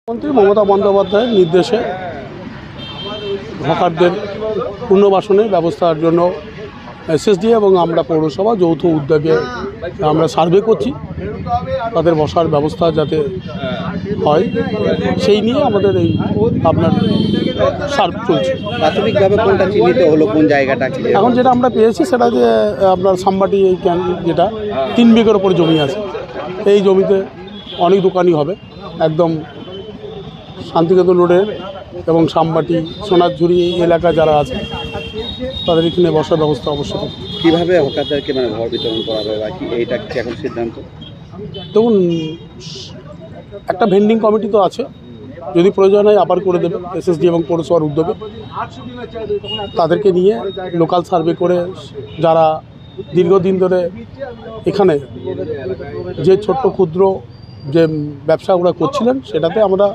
মন্ত্রী মমতা বন্দ্যোপাধ্যায়ের নির্দেশে হকারদের পুনর্বাসনের ব্যবস্থার জন্য এসএসডি এবং আমরা পৌরসভা যৌথ উদ্যোগে আমরা সার্ভে করছি, তাদের বসার ব্যবস্থা যাতে হয় সেই নিয়ে আমাদের এই আপনার সার্ভে চলছে। প্রাথমিকভাবে কোনটা চিহ্নিত হলো, কোন জায়গাটা? এখন যেটা আমরা পেয়েছি সেটা যে আপনার সামবাটি এই যেটা 3 বিঘের ওপর জমি আছে, এই জমিতে অনেক দোকানই হবে, একদম শান্তিকেতন রোডের এবং সামবাটি সোনারঝুরি এই এলাকা যারা আছে তাদের এখানে বসার ব্যবস্থা অবশ্যই। কীভাবে হকারদেরকে ঘর বিতরণ করা হবে বা কি, এইটা কি এখন সিদ্ধান্ত? দেখুন, একটা ভেন্ডিং কমিটি তো আছে, যদি প্রয়োজন হয় আবার করে দেবে এসএসডি এবং পৌরসভার উদ্যোগে। তাদেরকে নিয়ে লোকাল সার্ভে করে যারা দীর্ঘদিন ধরে এখানে যে ছোট্ট ক্ষুদ্র যে ব্যবসা ওরা করছিলেন সেটাতে আমরা